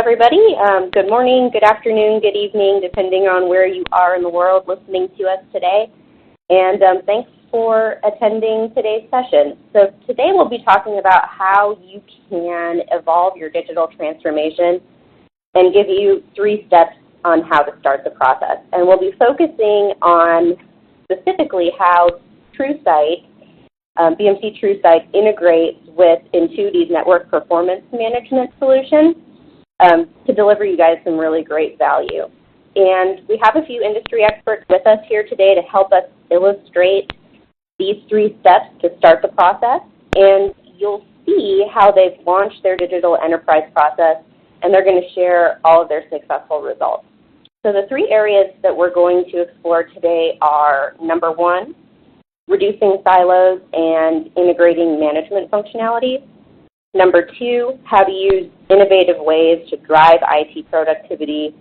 everybody. Good morning, good afternoon, good evening, depending on where you are in the world listening to us today. And thanks for attending today's session. So today we'll be talking about how you can evolve your digital transformation and give you 3 steps on how to start the process. And we'll be focusing on specifically how TrueSight, BMC TrueSight integrates with Intuity's network performance management solution to deliver you guys some really great value. And we have a few industry experts with us here today to help us illustrate these 3 steps to start the process. And you'll see how they've launched their digital enterprise process, and they're going to share all of their successful results. So the 3 areas that we're going to explore today are, number 1, reducing silos and integrating management functionalities. Number 2, how to use innovative ways to drive IT productivity,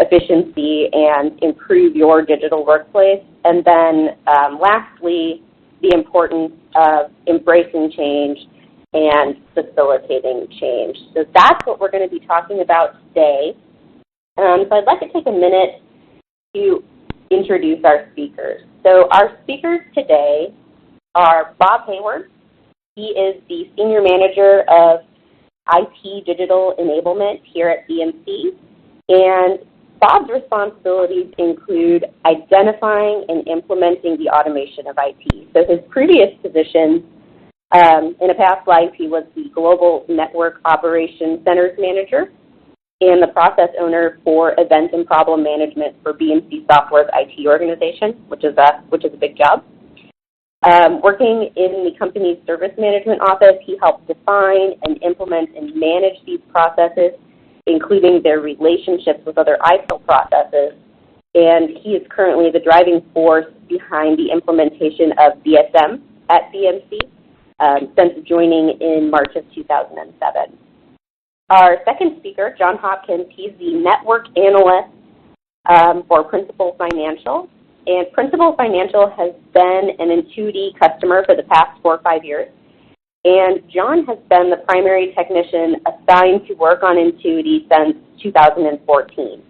efficiency, and improve your digital workplace. And then lastly, the importance of embracing change and facilitating change. So that's what we're going to be talking about today. So I'd like to take a minute to introduce our speakers. So our speakers today are Bob Hayward. He is the Senior Manager of IT Digital Enablement here at BMC. And Bob's responsibilities include identifying and implementing the automation of IT. So his previous position in a past life, he was the Global Network Operations Centers Manager and the process owner for event and problem management for BMC Software's IT organization, which is a big job. Working in the company's service management office, he helped define and implement and manage these processes, including their relationships with other ITIL processes. And he is currently the driving force behind the implementation of DSM at BMC since joining in March of 2007. Our second speaker, John Hopkins, he's the network analyst for Principal Financial. And Principal Financial has been an Intuity customer for the past 4 or 5 years. And John has been the primary technician assigned to work on Intuity since 2014.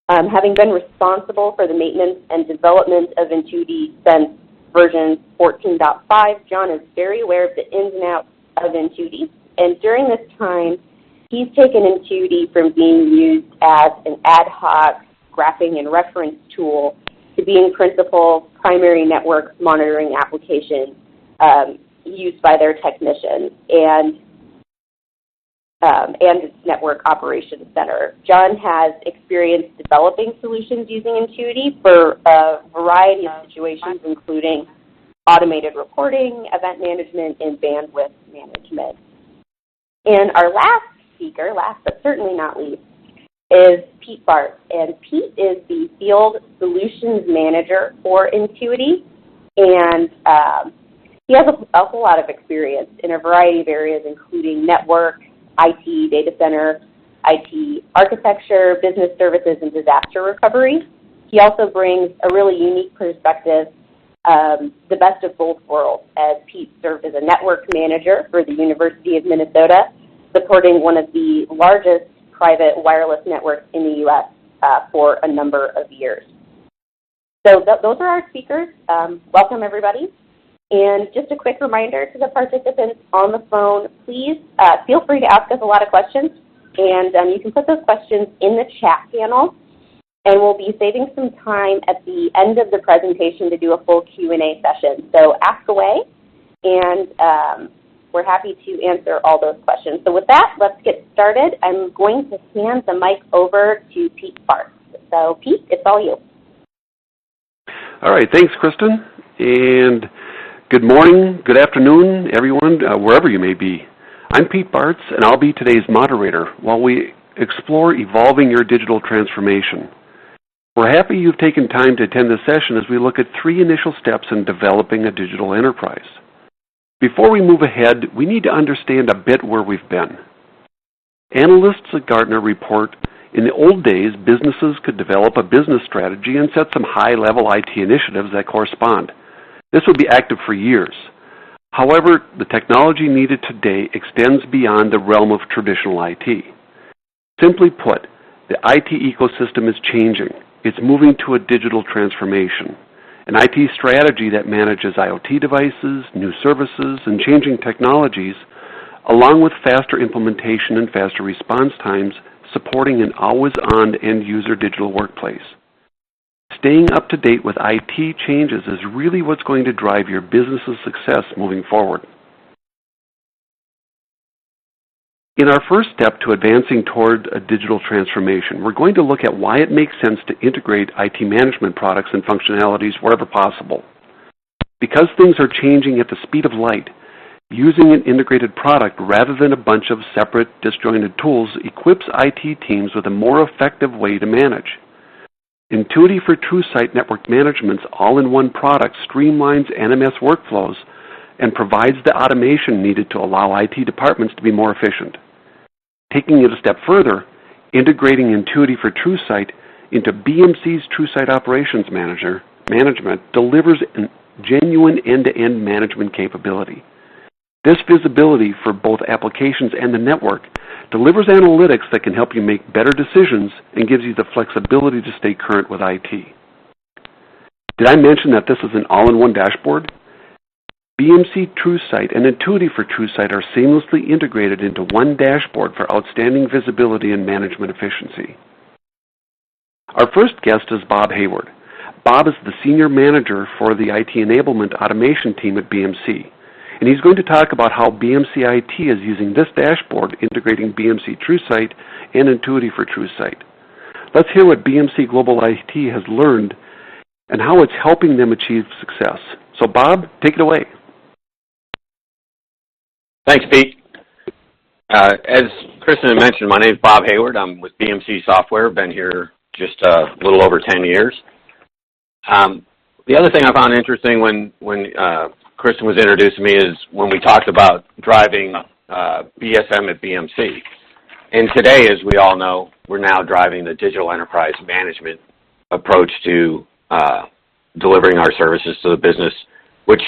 Having been responsible for the maintenance and development of Intuity since version 14.5, John is very aware of the ins and outs of Intuity. And during this time, he's taken Intuity from being used as an ad hoc graphing and reference tool to being Principal's primary network monitoring application used by their technicians and its network operations center. John has experience developing solutions using Intuity for a variety of situations, including automated reporting, event management, and bandwidth management. And our last speaker, last but certainly not least, is Pete Bart. And Pete is the Field Solutions Manager for Intuity, and he has a whole lot of experience in a variety of areas, including network, IT, data center, IT architecture, business services, and disaster recovery. He also brings a really unique perspective, the best of both worlds, as Pete served as a network manager for the University of Minnesota, supporting one of the largest private wireless networks in the U.S. For a number of years. So those are our speakers. Welcome, everybody. And just a quick reminder to the participants on the phone, please feel free to ask us a lot of questions. And you can put those questions in the chat panel. And we'll be saving some time at the end of the presentation to do a full Q&A session. So ask away, and we're happy to answer all those questions. So with that, let's get started. I'm going to hand the mic over to Pete Bart. So Pete, it's all you. All right, thanks, Kristen. And good morning, good afternoon, everyone, wherever you may be. I'm Pete Bartz, and I'll be today's moderator while we explore evolving your digital transformation. We're happy you've taken time to attend this session as we look at 3 initial steps in developing a digital enterprise. Before we move ahead, we need to understand a bit where we've been. Analysts at Gartner report in the old days, businesses could develop a business strategy and set some high-level IT initiatives that correspond. This would be active for years. However, the technology needed today extends beyond the realm of traditional IT. Simply put, the IT ecosystem is changing. It's moving to a digital transformation. An IT strategy that manages IoT devices, new services, and changing technologies, along with faster implementation and faster response times, supporting an always-on end-user digital workplace. Staying up to date with IT changes is really what's going to drive your business's success moving forward. In our first step to advancing toward a digital transformation, we're going to look at why it makes sense to integrate IT management products and functionalities wherever possible. Because things are changing at the speed of light, using an integrated product rather than a bunch of separate, disjointed tools equips IT teams with a more effective way to manage. Entuity for TrueSight Network Management's all-in-one product streamlines NMS workflows and provides the automation needed to allow IT departments to be more efficient. Taking it a step further, integrating Entuity for TrueSight into BMC's TrueSight Operations Management delivers a genuine end-to-end management capability. This visibility for both applications and the network delivers analytics that can help you make better decisions and gives you the flexibility to stay current with IT. Did I mention that this is an all-in-one dashboard? BMC TrueSight and Entuity for TrueSight are seamlessly integrated into one dashboard for outstanding visibility and management efficiency. Our first guest is Bob Hayward. Bob is the Senior Manager for the IT Enablement Automation team at BMC, and he's going to talk about how BMC IT is using this dashboard integrating BMC TrueSight and Entuity for TrueSight. Let's hear what BMC Global IT has learned and how it's helping them achieve success. So Bob, take it away. Thanks, Pete. As Kristen mentioned, my name is Bob Hayward. I'm with BMC Software. Been here just a little over 10 years. The other thing I found interesting when Kristen was introducing me is when we talked about driving BSM at BMC. And today, as we all know, we're now driving the digital enterprise management approach to delivering our services to the business, which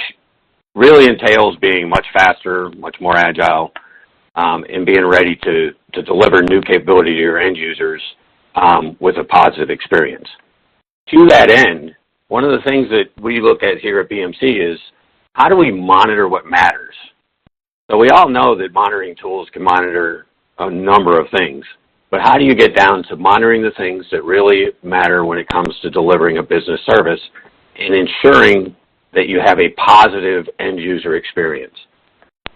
really entails being much faster, much more agile, and being ready to deliver new capability to your end users with a positive experience. To that end, one of the things that we look at here at BMC is how do we monitor what matters? So we all know that monitoring tools can monitor a number of things, but how do you get down to monitoring the things that really matter when it comes to delivering a business service and ensuring that you have a positive end-user experience?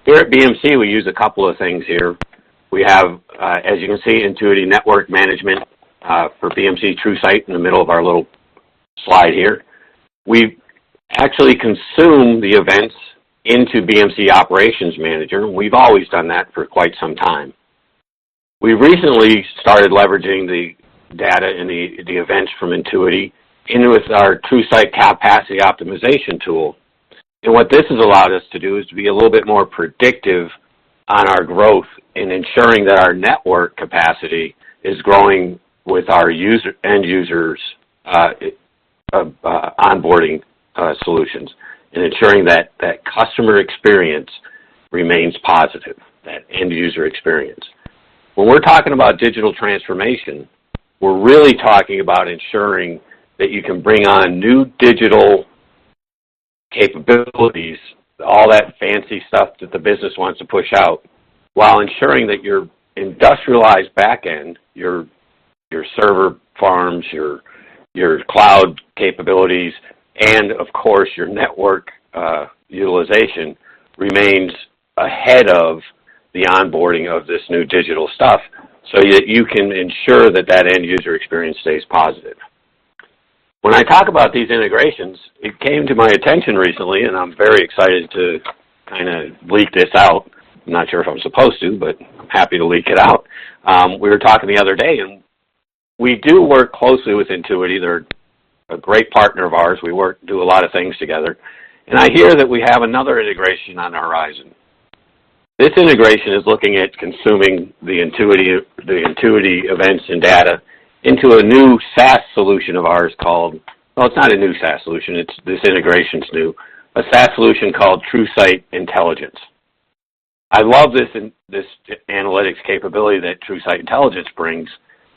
Here at BMC, we use a couple of things here. We have, as you can see, Entuity Network Management for BMC TrueSight in the middle of our little slide here. We actually consume the events into BMC Operations Manager. We've always done that for quite some time. We recently started leveraging the data and the events from Entuity in with our TrueSight capacity optimization tool. And what this has allowed us to do is to be a little bit more predictive on our growth in ensuring that our network capacity is growing with our end users onboarding solutions and ensuring that customer experience remains positive, that end user experience. When we're talking about digital transformation, we're really talking about ensuring that you can bring on new digital capabilities, all that fancy stuff that the business wants to push out, while ensuring that your industrialized backend, your server farms, your cloud capabilities, and of course your network utilization remains ahead of the onboarding of this new digital stuff so that you can ensure that that end user experience stays positive. When I talk about these integrations, it came to my attention recently, and I'm very excited to kind of leak this out. I'm not sure if I'm supposed to, but I'm happy to leak it out. We were talking the other day, and we do work closely with Entuity. They're a great partner of ours. We do a lot of things together. And I hear that we have another integration on the horizon. This integration is looking at consuming the Entuity events and data into a new SaaS solution of ours called, well, it's not a new SaaS solution, this integration's new, a SaaS solution called TrueSight Intelligence. I love this analytics capability that TrueSight Intelligence brings,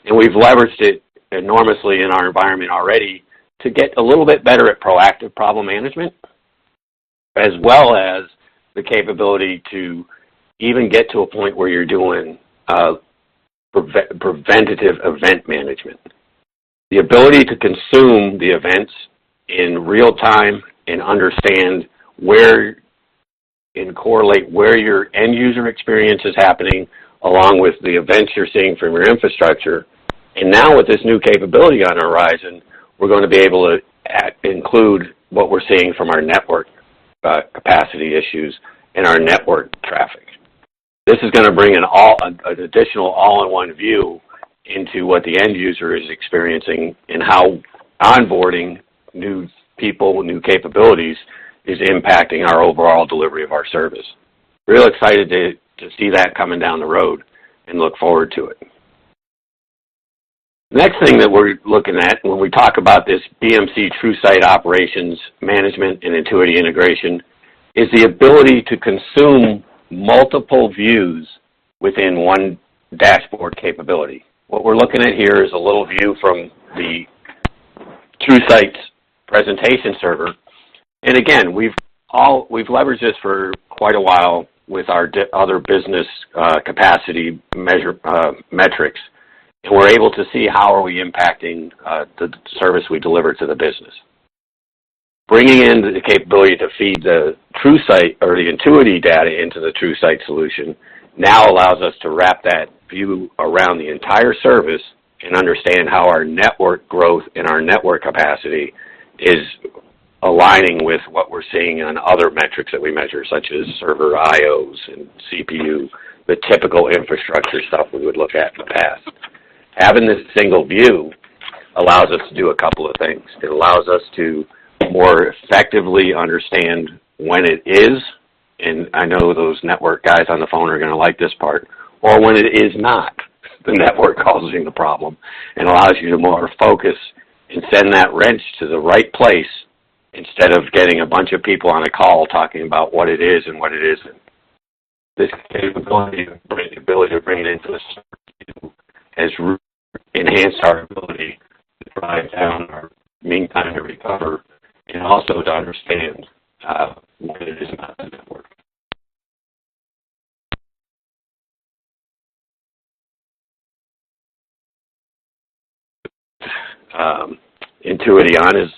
and we've leveraged it enormously in our environment already to get a little bit better at proactive problem management, as well as the capability to even get to a point where you're doing preventative event management. The ability to consume the events in real time and understand and correlate where your end user experience is happening along with the events you're seeing from your infrastructure. And now with this new capability on the horizon, we're going to be able to include what we're seeing from our network capacity issues and our network traffic. This is going to bring an additional all-in-one view into what the end user is experiencing and how onboarding new people, new capabilities is impacting our overall delivery of our service. Real excited to see that coming down the road and look forward to it. The next thing that we're looking at when we talk about this BMC TrueSight operations management and Entuity integration is the ability to consume multiple views within one dashboard capability. What we're looking at here is a little view from the TrueSight's presentation server. And again, we've leveraged this for quite a while with our other business capacity metrics. And we're able to see how are we impacting the service we deliver to the business. Bringing in the capability to feed the TrueSight or the Entuity data into the TrueSight solution now allows us to wrap that view around the entire service and understand how our network growth and our network capacity is aligning with what we're seeing on other metrics that we measure, such as server IOs and CPU, the typical infrastructure stuff we would look at in the past. Having this single view allows us to do a couple of things. It allows us to more effectively understand when it is, and I know those network guys on the phone are going to like this part, or when it is not the network causing the problem, and allows you to more focus and send that wrench to the right place instead of getting a bunch of people on a call talking about what it is and what it isn't. This capability to bring it into the service has enhanced our ability to drive down our mean time to recover and also to understand what it is about the network. Entuity on is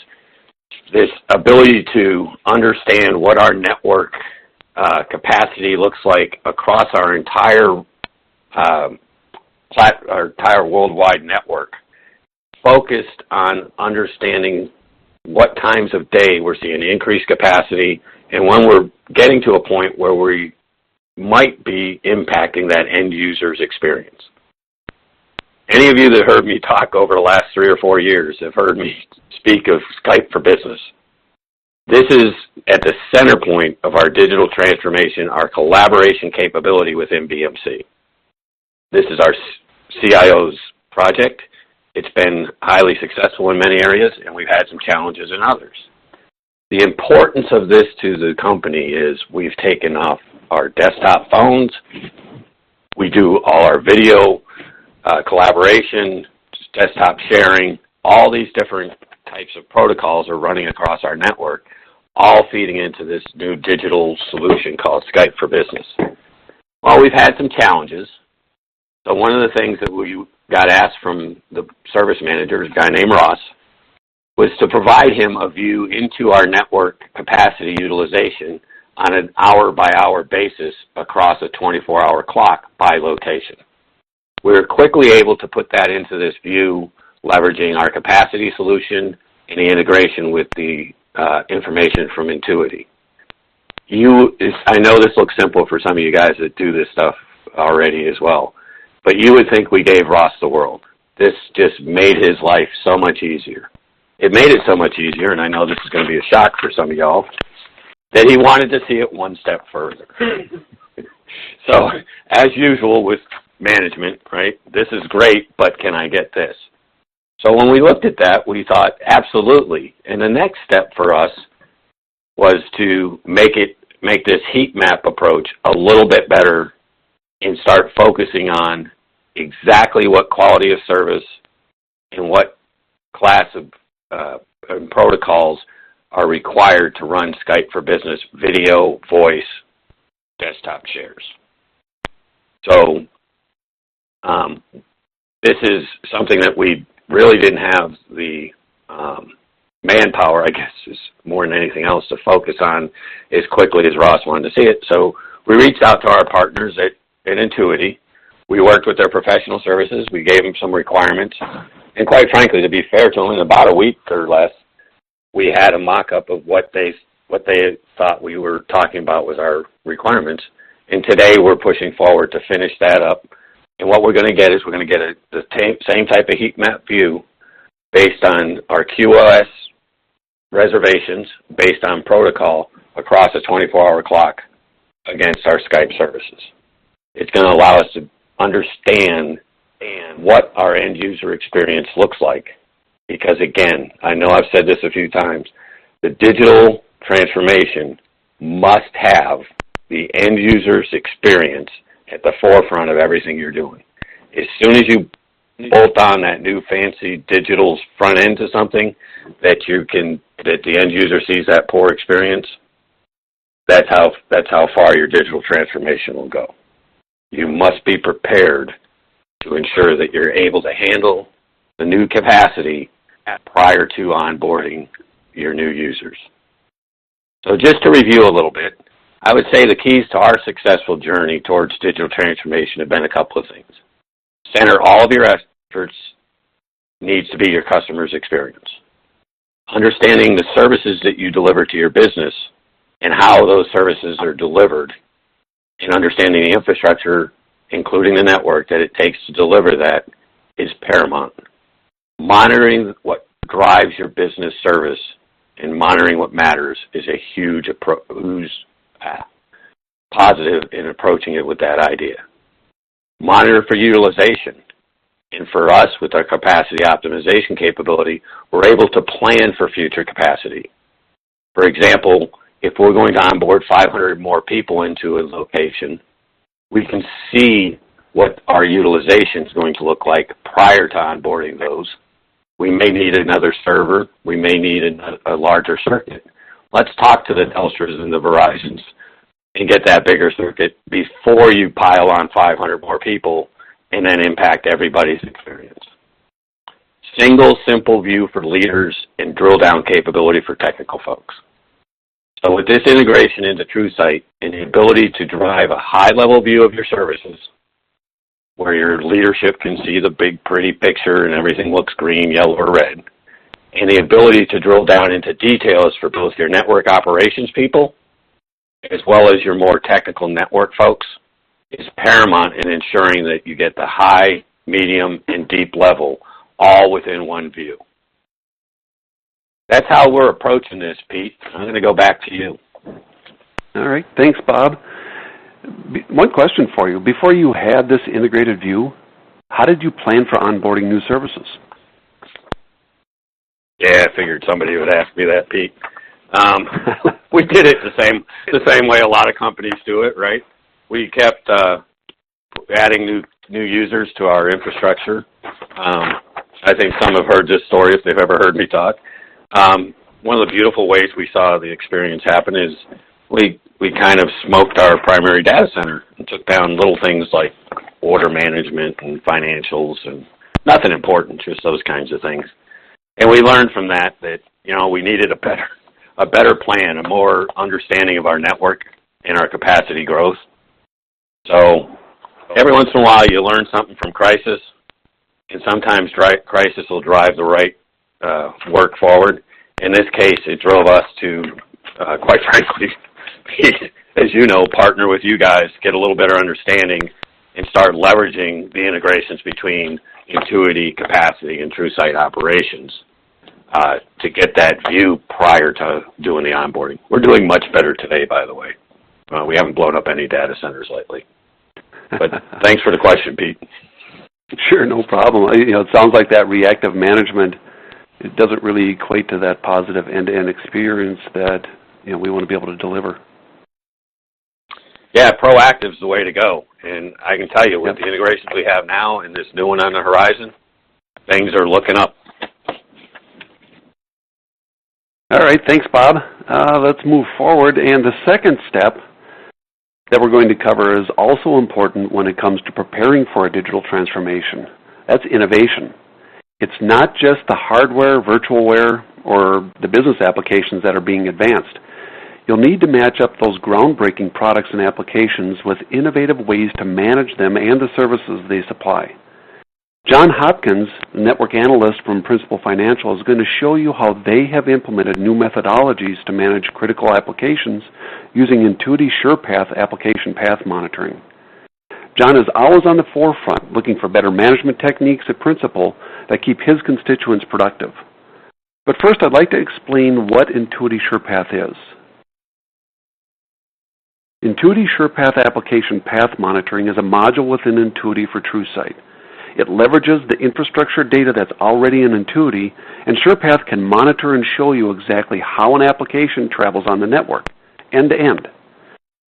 this ability to understand what our network capacity looks like across our entire worldwide network, focused on understanding what times of day we're seeing increased capacity and when we're getting to a point where we might be impacting that end user's experience. Any of you that heard me talk over the last 3 or 4 years have heard me speak of Skype for Business. This is at the center point of our digital transformation, our collaboration capability within BMC. This is our CIO's project. It's been highly successful in many areas, and we've had some challenges in others. The importance of this to the company is we've taken off our desktop phones. We do all our video collaboration, desktop sharing. All these different types of protocols are running across our network, all feeding into this new digital solution called Skype for Business. Well, we've had some challenges. So one of the things that we got asked from the service manager, a guy named Ross, was to provide him a view into our network capacity utilization on an hour-by-hour basis across a 24-hour clock by location. We were quickly able to put that into this view, leveraging our capacity solution and the integration with the information from Entuity. I know this looks simple for some of you guys that do this stuff already as well, but you would think we gave Ross the world. This just made his life so much easier. It made it so much easier, and I know this is going to be a shock for some of y'all, that he wanted to see it one step further. So, as usual with management, right, this is great, but can I get this? So when we looked at that, we thought, absolutely. And the next step for us was to make it make this heat map approach a little bit better and start focusing on exactly what quality of service and what class of protocols are required to run Skype for Business video, voice, desktop shares. So this is something that we really didn't have the manpower, I guess, is more than anything else, to focus on as quickly as Ross wanted to see it. So we reached out to our partners at Entuity. We worked with their professional services. We gave them some requirements. And quite frankly, to be fair to them, in about a week or less, we had a mock-up of what they thought we were talking about was our requirements. And today we're pushing forward to finish that up. And what we're going to get is we're going to get the same type of heat map view based on our QoS reservations, based on protocol across a 24-hour clock against our Skype services. It's going to allow us to understand what our end user experience looks like. Because again, I know I've said this a few times, the digital transformation must have the end user's experience at the forefront of everything you're doing. As soon as you bolt on that new fancy digital front end to something that the end user sees that poor experience, that's how far your digital transformation will go. You must be prepared to ensure that you're able to handle the new capacity prior to onboarding your new users. So just to review a little bit, I would say the keys to our successful journey towards digital transformation have been a couple of things. Center all of your efforts needs to be your customer's experience. Understanding the services that you deliver to your business and how those services are delivered, and understanding the infrastructure, including the network, that it takes to deliver that is paramount. Monitoring what drives your business service and monitoring what matters is a huge positive in approaching it with that idea. Monitor for utilization. And for us, with our capacity optimization capability, we're able to plan for future capacity. For example, if we're going to onboard 500 more people into a location, we can see what our utilization is going to look like prior to onboarding those. We may need another server. We may need a larger circuit. Let's talk to the Telstras and the Verizons and get that bigger circuit before you pile on 500 more people and then impact everybody's experience. Single, simple view for leaders and drill down capability for technical folks. So with this integration into TrueSight and the ability to drive a high-level view of your services, where your leadership can see the big, pretty picture and everything looks green, yellow, or red, and the ability to drill down into details for both your network operations people as well as your more technical network folks, is paramount in ensuring that you get the high, medium, and deep level all within one view. That's how we're approaching this, Pete. I'm going to go back to you. All right. Thanks, Bob. One question for you. Before you had this integrated view, how did you plan for onboarding new services? Yeah, I figured somebody would ask me that, Pete. We did it the same way a lot of companies do it, right? We kept adding new users to our infrastructure. I think some have heard this story if they've ever heard me talk. One of the beautiful ways we saw the experience happen is we kind of smoked our primary data center and took down little things like order management and financials and nothing important, just those kinds of things. And we learned from that we needed a better plan, a more understanding of our network and our capacity growth. So every once in a while you learn something from crisis, and sometimes crisis will drive the right work forward. In this case, it drove us to, quite frankly, as you know, partner with you guys, get a little better understanding, and start leveraging the integrations between Entuity, capacity, and TrueSight operations to get that view prior to doing the onboarding. We're doing much better today, by the way. We haven't blown up any data centers lately. But thanks for the question, Pete. Sure, no problem. It sounds like that reactive management, it doesn't really equate to that positive end-to-end experience that we want to be able to deliver. Yeah, proactive is the way to go. And I can tell you, with the integrations we have now and this new one on the horizon, things are looking up. All right, thanks, Bob. Let's move forward. And the second step that we're going to cover is also important when it comes to preparing for a digital transformation. That's innovation. It's not just the hardware, virtualware, or the business applications that are being advanced. You'll need to match up those groundbreaking products and applications with innovative ways to manage them and the services they supply. John Hopkins, the network analyst from Principal Financial, is going to show you how they have implemented new methodologies to manage critical applications using Entuity SurePath application path monitoring. John is always on the forefront looking for better management techniques at Principal that keep his constituents productive. But first, I'd like to explain what Entuity SurePath is. Entuity SurePath application path monitoring is a module within Entuity for TrueSight. It leverages the infrastructure data that's already in Entuity, and SurePath can monitor and show you exactly how an application travels on the network, end to end.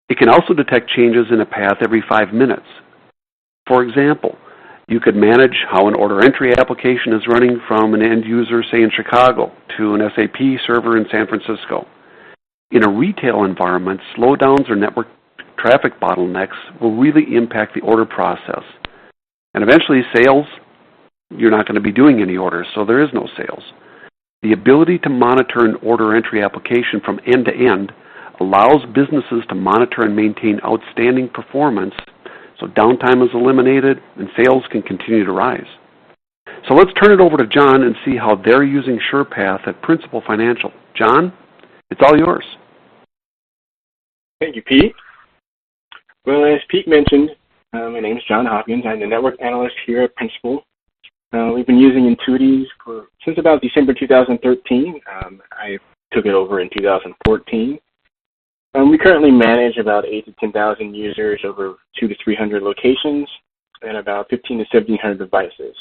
It can also detect changes in a path every 5 minutes. For example, you could manage how an order entry application is running from an end user, say in Chicago, to an SAP server in San Francisco. In a retail environment, slowdowns or network traffic bottlenecks will really impact the order process. And eventually sales, you're not going to be doing any orders, so there is no sales. The ability to monitor an order entry application from end to end allows businesses to monitor and maintain outstanding performance, so downtime is eliminated and sales can continue to rise. So let's turn it over to John and see how they're using SurePath at Principal Financial. John, it's all yours. Thank you, Pete. Well, as Pete mentioned, my name is John Hopkins. I'm the network analyst here at Principal. We've been using Entuity since about December 2013. I took it over in 2014. We currently manage about 8,000 to 10,000 users over 200 to 300 locations and about 1,500 to 1,700 devices.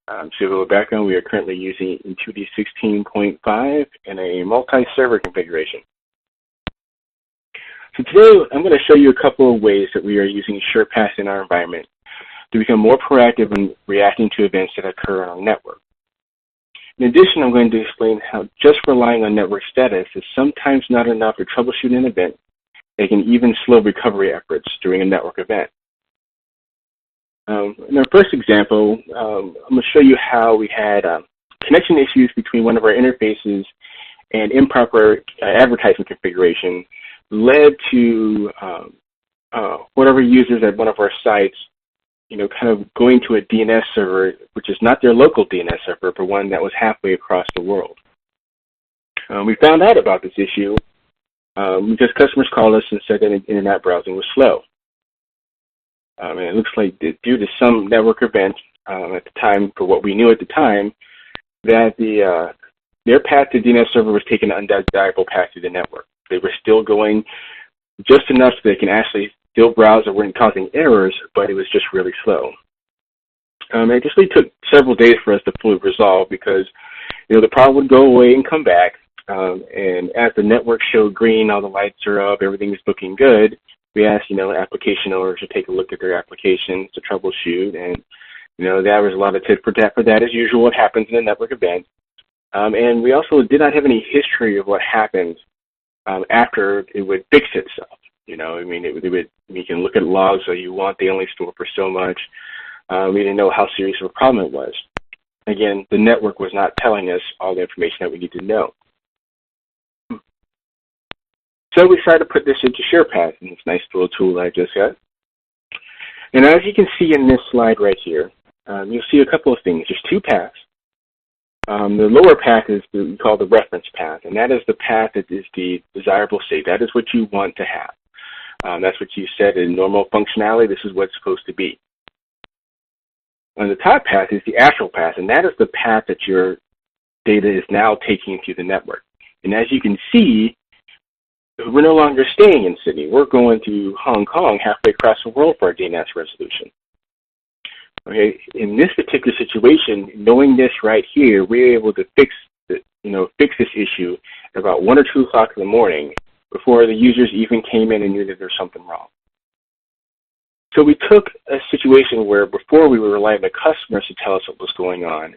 To give a little background, we are currently using Entuity 16.5 in a multi-server configuration. So today, I'm going to show you a couple of ways that we are using SurePath in our environment to become more proactive in reacting to events that occur on our network. In addition, I'm going to explain how just relying on network status is sometimes not enough to troubleshoot an event that can even slow recovery efforts during a network event. In our first example, I'm going to show you how we had connection issues between one of our interfaces and improper advertising configuration led to whatever users at one of our sites, kind of going to a DNS server, which is not their local DNS server, but one that was halfway across the world. We found out about this issue because customers called us and said that internet browsing was slow. And it looks like that due to some network event at the time, for what we knew at the time, that their path to DNS server was taking an undesirable path to the network. They were still going just enough so they can actually still browse or weren't causing errors, but it was just really slow. It just really took several days for us to fully resolve because, the problem would go away and come back. And as the network showed green, all the lights are up, everything is looking good, we asked, application owners to take a look at their applications to troubleshoot. And, there was a lot of tit for tat for that, as usual, what happens in a network event. And we also did not have any history of what happened after it would fix itself. We can look at logs, so you want, they only store for so much. We didn't know how serious of a problem it was. Again, the network was not telling us all the information that we need to know. So we decided to put this into SurePath in this nice little tool that I just got. And as you can see in this slide right here, you'll see a couple of things. There's two paths. The lower path is what we call the reference path, and that is the path that is the desirable state. That is what you want to have. That's what you said in normal functionality. This is what it's supposed to be. On the top path is the actual path, and that is the path that your data is now taking to the network. And as you can see, we're no longer staying in Sydney. We're going to Hong Kong, halfway across the world for our DNS resolution. Okay, in this particular situation, knowing this right here, we're able to fix this issue at about 1 or 2 o'clock in the morning before the users even came in and knew that there's something wrong. So we took a situation where before we were relying on the customers to tell us what was going on,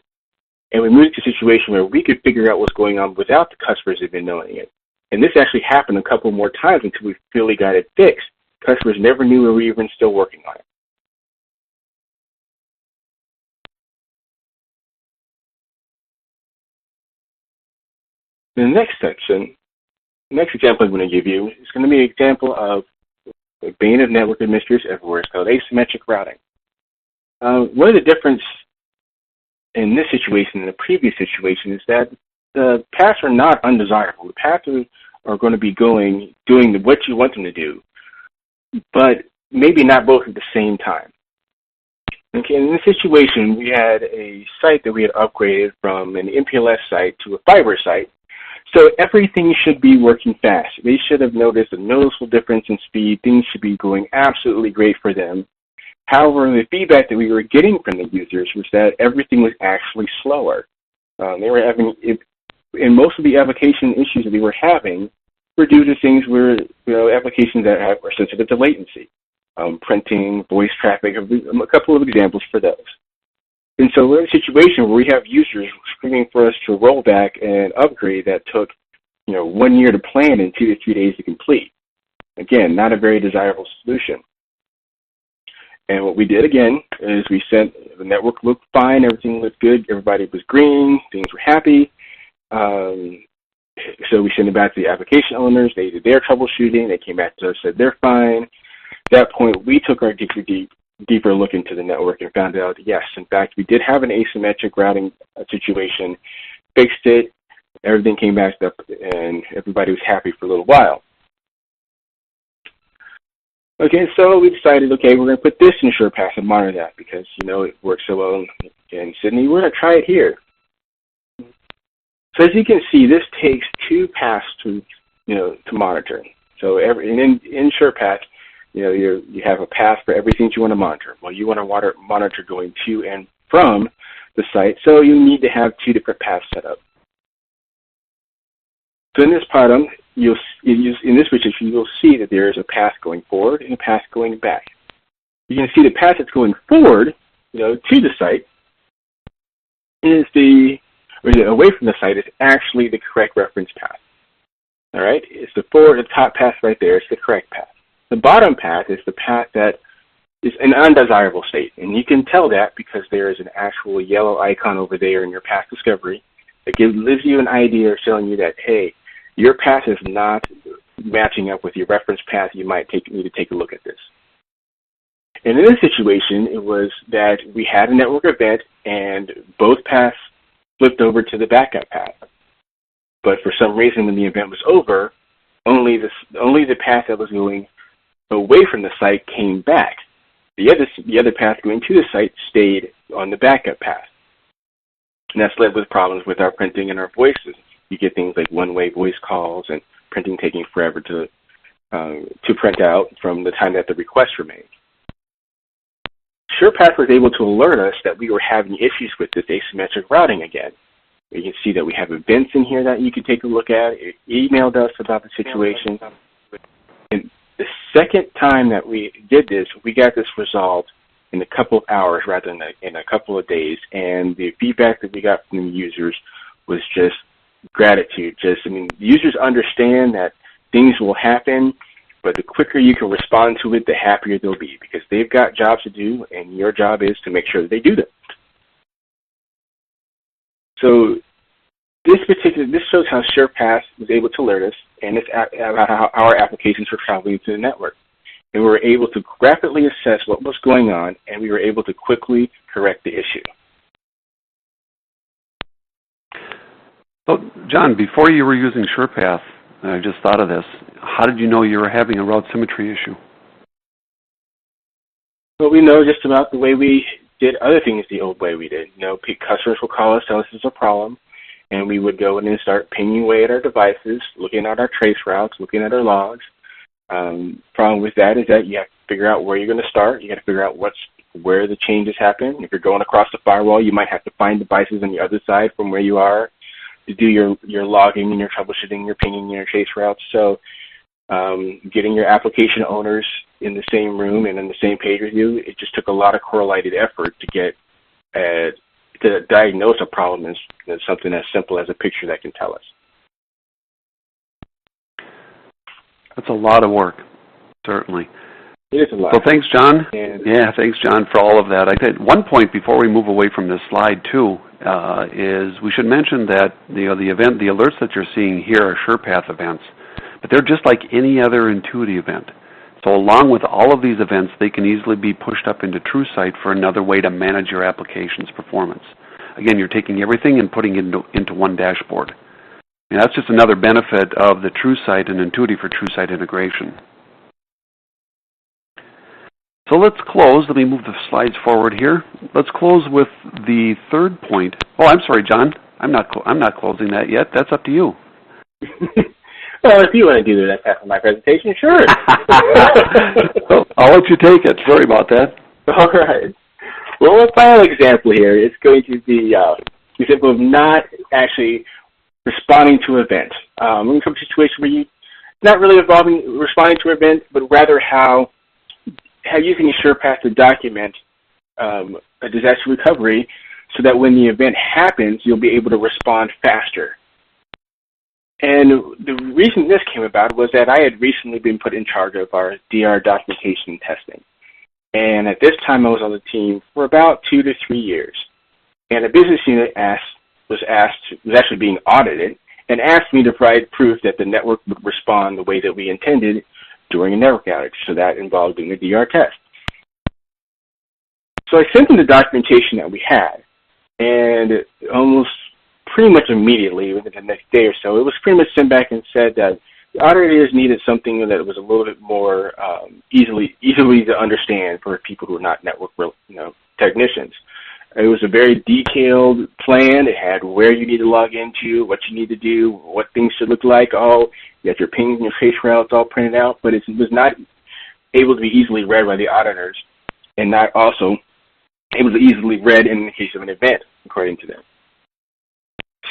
and we moved to a situation where we could figure out what's going on without the customers even knowing it. And this actually happened a couple more times until we really got it fixed. Customers never knew we were even still working on it. The next section, the next example I'm going to give you is going to be an example of the bane of network administrators everywhere. It's called asymmetric routing. One of the difference in this situation and the previous situation is that the paths are not undesirable. The paths are going to be doing what you want them to do, but maybe not both at the same time. Okay, in this situation, we had a site that we had upgraded from an MPLS site to a fiber site, so everything should be working fast. They should have noticed a noticeable difference in speed. Things should be going absolutely great for them. However, the feedback that we were getting from the users was that everything was actually slower. They were having, and most of the application issues that they were having were due to things where, applications that are sensitive to latency, printing, voice traffic, a couple of examples for those. And so we're in a situation where we have users screaming for us to roll back an upgrade that took, 1 year to plan and 2 to 3 days to complete. Again, not a very desirable solution. And what we did again is we sent, the network looked fine, everything looked good, everybody was green, things were happy. So we sent it back to the application owners, they did their troubleshooting, they came back to us, said they're fine. At that point, we took our deeper look into the network and found out, yes, in fact, we did have an asymmetric routing situation, fixed it, everything came back up, and everybody was happy for a little while. Okay, so we decided, okay, we're going to put this in SurePath and monitor that because, it works so well in Sydney. We're going to try it here. So as you can see, this takes 2 paths to monitor. So in SurePath, you have a path for everything you want to monitor. Well, you want to monitor going to and from the site, so you need to have 2 different paths set up. So in this bottom, in this position, you'll see that there is a path going forward and a path going back. You can see the path that's going forward, to the site, away from the site is actually the correct reference path. All right, it's the top path right there. It's the correct path. The bottom path is the path that is an undesirable state, and you can tell that because there is an actual yellow icon over there in your path discovery that gives you an idea of showing you that, hey, your path is not matching up with your reference path. You might need to take a look at this. And in this situation, it was that we had a network event and both paths flipped over to the backup path. But for some reason, when the event was over, only the path that was going away from the site came back. The other path going to the site stayed on the backup path. And that's led with problems with our printing and our voices. You get things like one-way voice calls and printing taking forever to print out from the time that the requests were made. SurePath was able to alert us that we were having issues with this asymmetric routing again. You can see that we have events in here that you can take a look at. It emailed us about the situation. And the second time that we did this, we got this resolved in a couple of hours rather than in a couple of days. And the feedback that we got from the users was just gratitude. The users understand that things will happen, but the quicker you can respond to it, the happier they'll be because they've got jobs to do, and your job is to make sure that they do them. So this shows how SurePath was able to alert us, and it's how our applications were traveling through the network. And we were able to rapidly assess what was going on, and we were able to quickly correct the issue. So, John, before you were using SurePath, I just thought of this, how did you know you were having a route symmetry issue? Well, we know just about the way we did other things the old way we did. Customers will call us, tell us there's a problem, and we would go in and start pinging away at our devices, looking at our trace routes, looking at our logs. Problem with that is that you have to figure out where you're going to start. You got to figure out where the changes happen. If you're going across the firewall, you might have to find devices on the other side from where you are to do your logging and your troubleshooting, your pinging, and your trace routes. So getting your application owners in the same room and on the same page with you. It just took a lot of correlated effort to get to diagnose a problem in something as simple as a picture that can tell us. That's a lot of work, certainly. It is a lot. So thanks, John. Yeah, thanks, John, for all of that. I think one point before we move away from this slide, too, is we should mention that the alerts that you're seeing here are SurePath events, but they're just like any other Entuity event. So along with all of these events, they can easily be pushed up into TrueSight for another way to manage your application's performance. Again, you're taking everything and putting it into one dashboard. And that's just another benefit of the TrueSight and Entuity for TrueSight integration. So let's close. Let me move the slides forward here. Let's close with the third point. Oh, I'm sorry, John. I'm not closing that yet. That's up to you. Well, if you want to do that half of my presentation, sure. I'll let you take it. Sorry about that. All right. Well, a final example here is going to be the example of not actually responding to events. In some situation where you not really responding to an event, but rather how using a SurePath to document a disaster recovery so that when the event happens, you'll be able to respond faster. And the reason this came about was that I had recently been put in charge of our DR documentation and testing. And at this time, I was on the team for about 2 to 3 years. And a business unit was actually being audited and asked me to provide proof that the network would respond the way that we intended during a network outage. So that involved doing a DR test. So I sent them the documentation that we had, and almost pretty much immediately, within the next day or so, it was pretty much sent back and said that the auditors needed something that was a little bit more easily to understand for people who are not network technicians. It was a very detailed plan. It had where you need to log into, what you need to do, what things should look like. You got your pings and your trace routes all printed out, but it was not able to be easily read by the auditors, and not also able to easily read in the case of an event, according to them.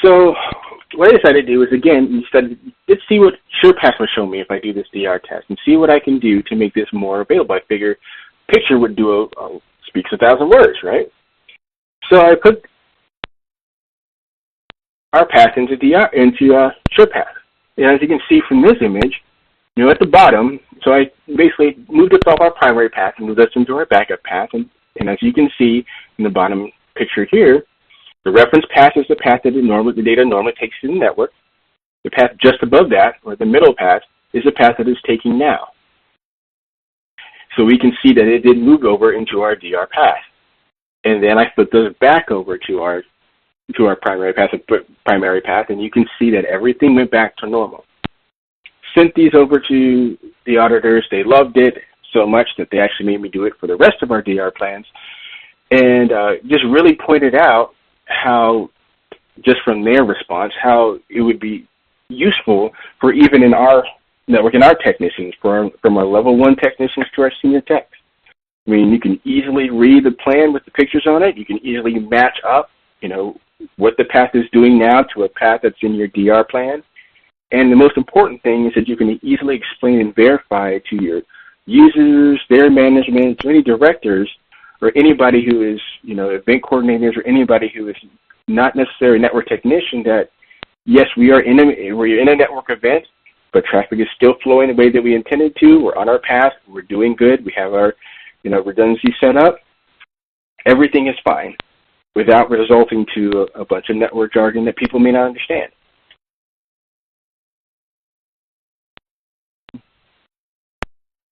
So what I decided to do is, again, let's see what SurePath will show me if I do this DR test, and see what I can do to make this more available. I figure picture would do speaks 1,000 words, right? So I put our path into SurePath. And as you can see from this image, at the bottom, so I basically moved us off our primary path and moved us into our backup path. And as you can see in the bottom picture here, the reference path is the path that the data normally takes to the network. The path just above that, or the middle path, is the path that it's taking now. So we can see that it did move over into our DR path. And then I flipped those back over to our primary path, and you can see that everything went back to normal. Sent these over to the auditors. They loved it so much that they actually made me do it for the rest of our DR plans, and just really pointed out how, just from their response, how it would be useful for even in our network, in our technicians, from our level 1 technicians to our senior techs. I mean, you can easily read the plan with the pictures on it. You can easily match up, what the path is doing now to a path that's in your DR plan. And the most important thing is that you can easily explain and verify to your users, their management, to any directors, or anybody who is, event coordinators, or anybody who is not necessarily a network technician, that yes, we're in a network event, but traffic is still flowing the way that we intended to. We're on our path. We're doing good. We have our redundancy set up. Everything is fine, without resulting to a bunch of network jargon that people may not understand.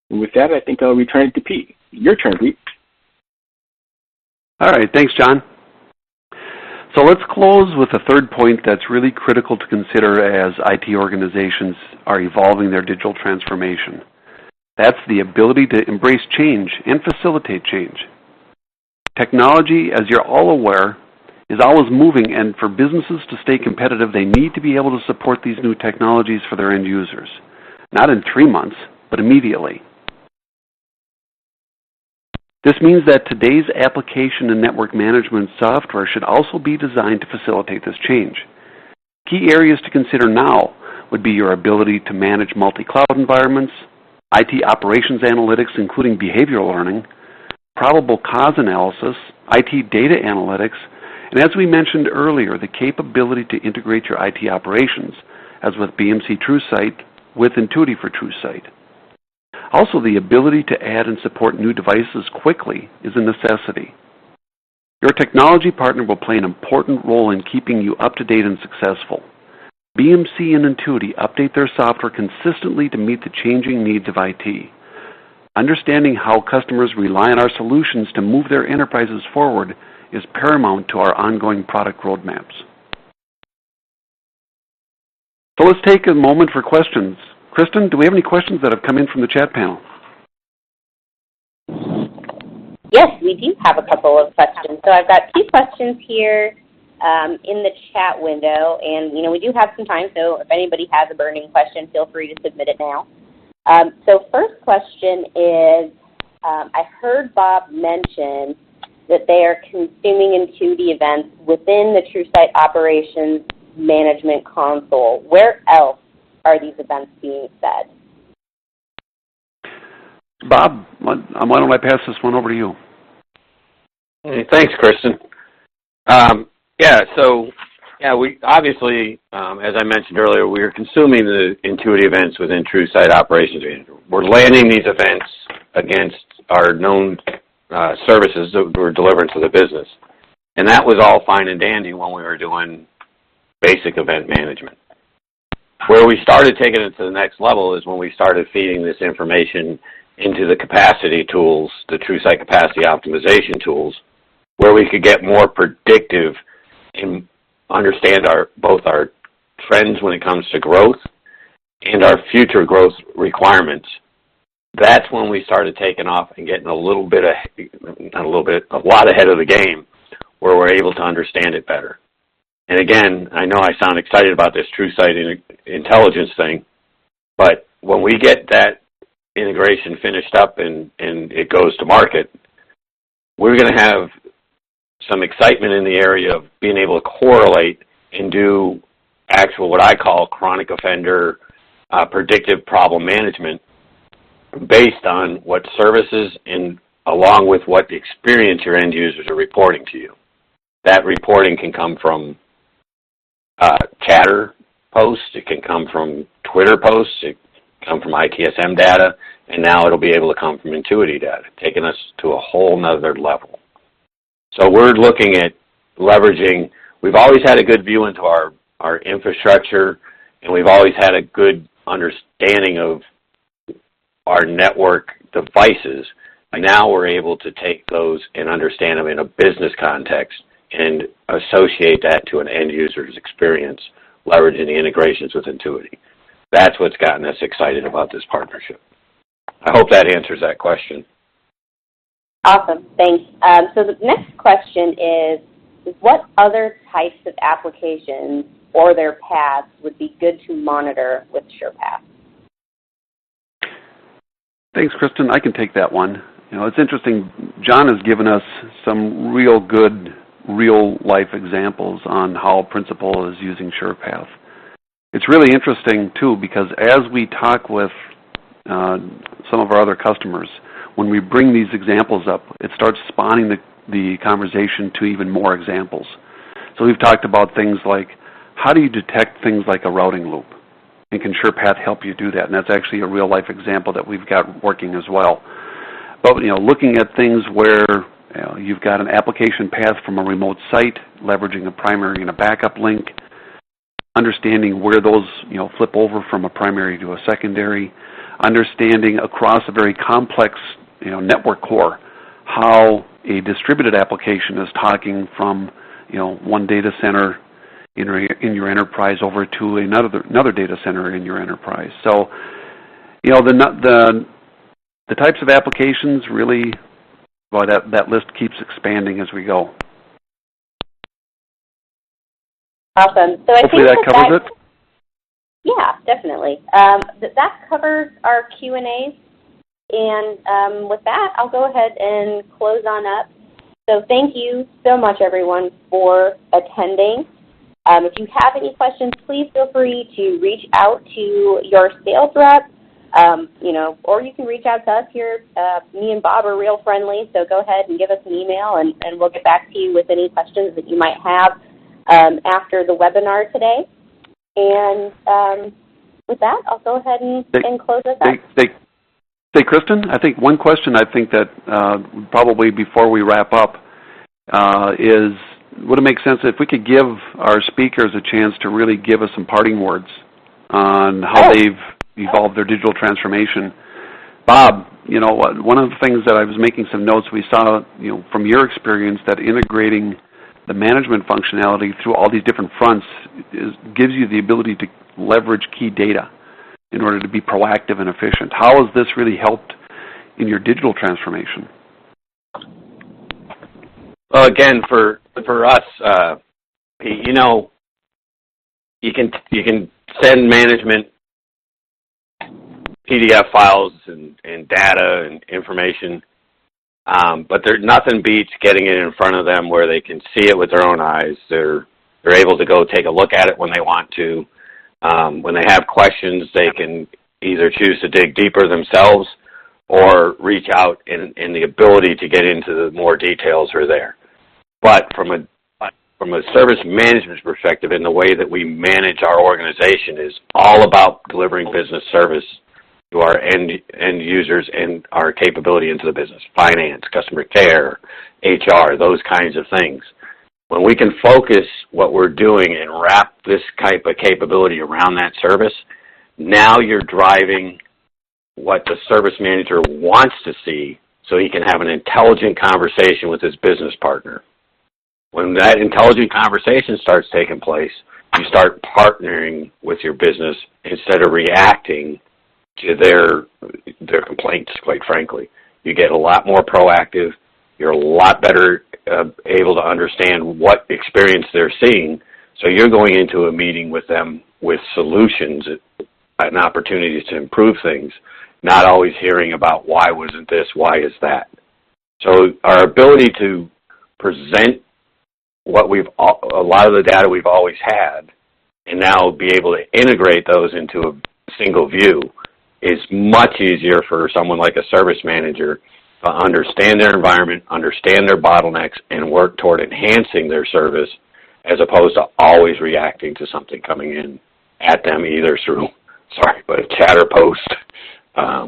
And with that, I think I'll return it to Pete. Your turn, Pete. All right, thanks, John. So let's close with a third point that's really critical to consider as IT organizations are evolving their digital transformation. That's the ability to embrace change and facilitate change. Technology, as you're all aware, is always moving, and for businesses to stay competitive, they need to be able to support these new technologies for their end users. Not in 3 months, but immediately. This means that today's application and network management software should also be designed to facilitate this change. Key areas to consider now would be your ability to manage multi-cloud environments, IT operations analytics, including behavioral learning, probable cause analysis, IT data analytics, and as we mentioned earlier, the capability to integrate your IT operations, as with BMC TrueSight, with Entuity for TrueSight. Also, the ability to add and support new devices quickly is a necessity. Your technology partner will play an important role in keeping you up to date and successful. BMC and Entuity update their software consistently to meet the changing needs of IT. Understanding how customers rely on our solutions to move their enterprises forward is paramount to our ongoing product roadmaps. So let's take a moment for questions. Kristen, do we have any questions that have come in from the chat panel? Yes, we do have a couple of questions. So I've got 2 questions here in the chat window, and we do have some time, so if anybody has a burning question, feel free to submit it now. So first question is, I heard Bob mention that they are consuming Entuity events within the TrueSight Operations Management Console. Where else are these events being fed? Bob, why don't I pass this one over to you? Hey, thanks, Kristen. We obviously, as I mentioned earlier, we are consuming the Entuity events within TrueSight Operations Manager. We're landing these events against our known services that we're delivering to the business. And that was all fine and dandy when we were doing basic event management. Where we started taking it to the next level is when we started feeding this information into the capacity tools, the TrueSight capacity optimization tools, where we could get more predictive and understand both our trends when it comes to growth and our future growth requirements. That's when we started taking off and getting a lot ahead of the game, where we're able to understand it better. And again, I know I sound excited about this TrueSight intelligence thing, but when we get that integration finished up and it goes to market, we're going to have some excitement in the area of being able to correlate and do actual, what I call chronic offender predictive problem management based on what services and along with what experience your end users are reporting to you. That reporting can come from chatter posts, it can come from Twitter posts, it can come from ITSM data, and now it'll be able to come from Entuity data, taking us to a whole nother level. So we're looking at leveraging, we've always had a good view into our infrastructure, and we've always had a good understanding of our network devices. Now we're able to take those and understand them in a business context and associate that to an end user's experience, leveraging the integrations with Entuity. That's what's gotten us excited about this partnership. I hope that answers that question. Awesome, thanks. So the next question is what other types of applications or their paths would be good to monitor with SurePath? Thanks, Kristen. I can take that one. It's interesting. John has given us some real good, real-life examples on how Principal is using SurePath. It's really interesting, too, because as we talk with some of our other customers, when we bring these examples up, it starts spawning the conversation to even more examples. So we've talked about things like, how do you detect things like a routing loop? And can SurePath help you do that? And that's actually a real-life example that we've got working as well. But looking at things where you've got an application path from a remote site, leveraging a primary and a backup link, understanding where those flip over from a primary to a secondary, understanding across a very complex network core how a distributed application is talking from one data center in your enterprise over to another data center in your enterprise. So the types of applications really, well, that list keeps expanding as we go. Awesome. So hopefully that covers it. Yeah, definitely. That covers our Q&As. And with that, I'll go ahead and close on up. So thank you so much, everyone, for attending. If you have any questions, please feel free to reach out to your sales rep, or you can reach out to us here. Me and Bob are real friendly, so go ahead and give us an email, and we'll get back to you with any questions that you might have after the webinar today. And with that, I'll go ahead and close us out. Hey, Kristen, I think one question that probably before we wrap up is, would it make sense if we could give our speakers a chance to really give us some parting words on how they've evolved their digital transformation? Bob, one of the things that I was making some notes, we saw, from your experience, that integrating the management functionality through all these different fronts gives you the ability to leverage key data in order to be proactive and efficient. How has this really helped in your digital transformation? Well, again, for us, you can send management PDF files and data and information, but nothing beats getting it in front of them where they can see it with their own eyes. They're able to go take a look at it when they want to. When they have questions, they can either choose to dig deeper themselves or reach out, and the ability to get into the more details are there. But from a service management perspective, and the way that we manage our organization is all about delivering business service to our end users and our capability into the business, finance, customer care, HR, those kinds of things. When we can focus what we're doing and wrap this type of capability around that service, now you're driving what the service manager wants to see so he can have an intelligent conversation with his business partner. When that intelligent conversation starts taking place, you start partnering with your business instead of reacting to their complaints, quite frankly. You get a lot more proactive. You're a lot better able to understand what experience they're seeing. So you're going into a meeting with them with solutions and opportunities to improve things, not always hearing about why wasn't this, why is that. So our ability to present a lot of the data we've always had, and now be able to integrate those into a single view is much easier for someone like a service manager to understand their environment, understand their bottlenecks, and work toward enhancing their service, as opposed to always reacting to something coming in at them either through, a chatter post, a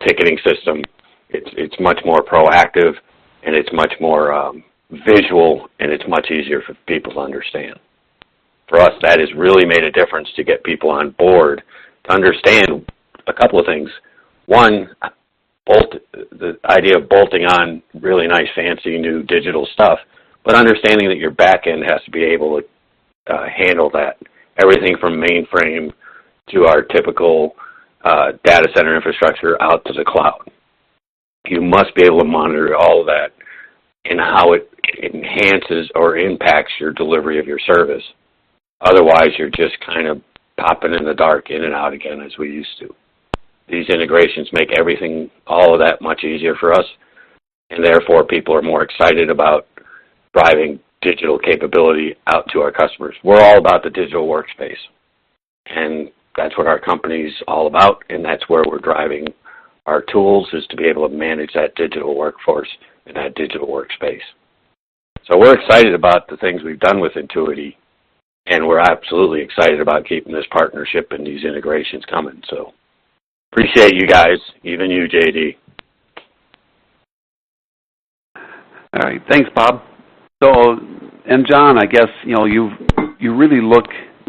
ticketing system. It's much more proactive, and it's much more visual, and it's much easier for people to understand. For us, that has really made a difference to get people on board to understand a couple of things. One, the idea of bolting on really nice, fancy, new digital stuff, but understanding that your back end has to be able to handle that. Everything from mainframe to our typical data center infrastructure out to the cloud. You must be able to monitor all of that and how it enhances or impacts your delivery of your service. Otherwise, you're just kind of popping in the dark in and out again as we used to. These integrations make everything, all of that, much easier for us, and therefore people are more excited about driving digital capability out to our customers. We're all about the digital workspace, and that's what our company's all about, and that's where we're driving our tools, is to be able to manage that digital workforce and that digital workspace. So we're excited about the things we've done with Entuity, and we're absolutely excited about keeping this partnership and these integrations coming. So appreciate you guys, even you, JD. All right, thanks, Bob. So, and John, I guess you really look,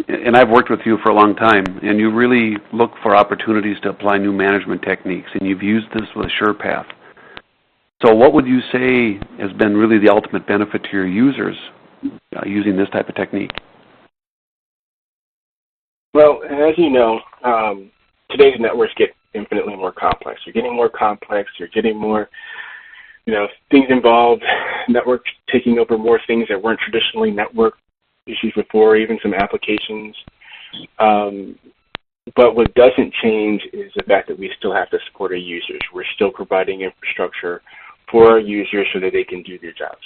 and I've worked with you for a long time, and you really look for opportunities to apply new management techniques, and you've used this with SurePath. So what would you say has been really the ultimate benefit to your users using this type of technique? Well, as you know, today's networks get infinitely more complex. You're getting more complex. You're getting more, things involved, networks taking over more things that weren't traditionally network issues before, even some applications. But what doesn't change is the fact that we still have to support our users. We're still providing infrastructure for our users so that they can do their jobs.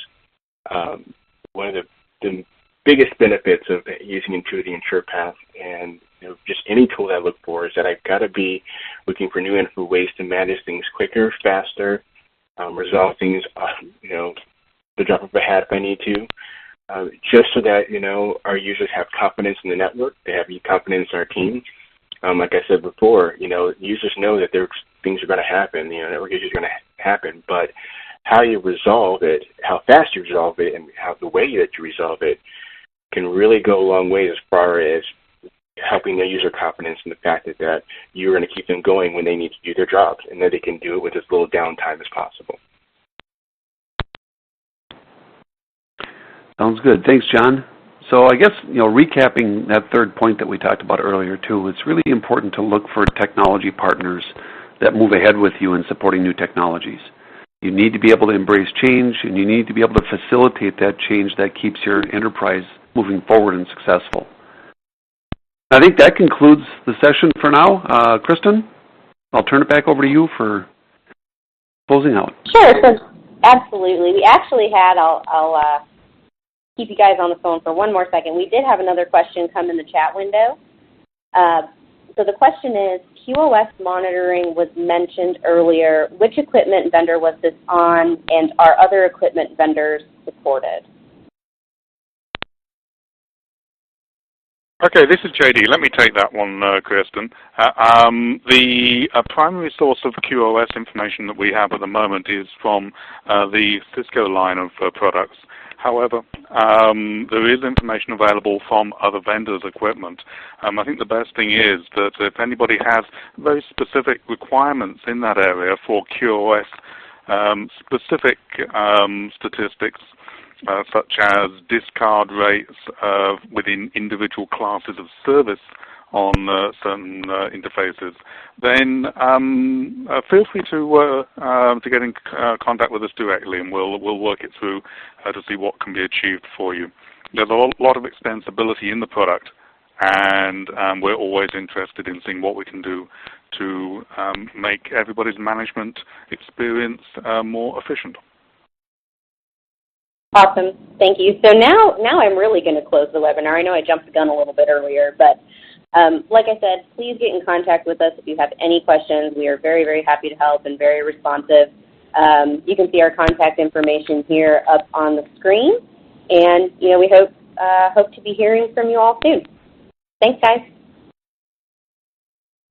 One of the biggest benefits of using Entuity and SurePath, and just any tool that I look for, is that I've got to be looking for new and for ways to manage things quicker, faster, resolve things, the drop of a hat if I need to, just so that our users have confidence in the network, they have confidence in our team. Like I said before, users know that things are going to happen, network issues are going to happen, but how you resolve it, how fast you resolve it, and the way that you resolve it can really go a long way as far as helping their user confidence in the fact that you're going to keep them going when they need to do their jobs, and that they can do it with as little downtime as possible. Sounds good. Thanks, John. So I guess, recapping that third point that we talked about earlier too, it's really important to look for technology partners that move ahead with you in supporting new technologies. You need to be able to embrace change, and you need to be able to facilitate that change that keeps your enterprise moving forward and successful. I think that concludes the session for now. Kristen, I'll turn it back over to you for closing out. Sure, so absolutely. We actually had, I'll keep you guys on the phone for one more second. We did have another question come in the chat window. So the question is, QoS monitoring was mentioned earlier. Which equipment vendor was this on, and are other equipment vendors supported? Okay, this is JD. Let me take that one, Kirsten. The primary source of QoS information that we have at the moment is from the Cisco line of products. However, there is information available from other vendors' equipment. I think the best thing is that if anybody has very specific requirements in that area for QoS, specific statistics, such as discard rates within individual classes of service on certain interfaces, then feel free to get in contact with us directly, and we'll work it through to see what can be achieved for you. There's a lot of extensibility in the product, and we're always interested in seeing what we can do to make everybody's management experience more efficient. Awesome. Thank you. So now I'm really going to close the webinar. I know I jumped the gun a little bit earlier, but like I said, please get in contact with us if you have any questions. We are very, very happy to help and very responsive. You can see our contact information here up on the screen, and we hope to be hearing from you all soon. Thanks, guys.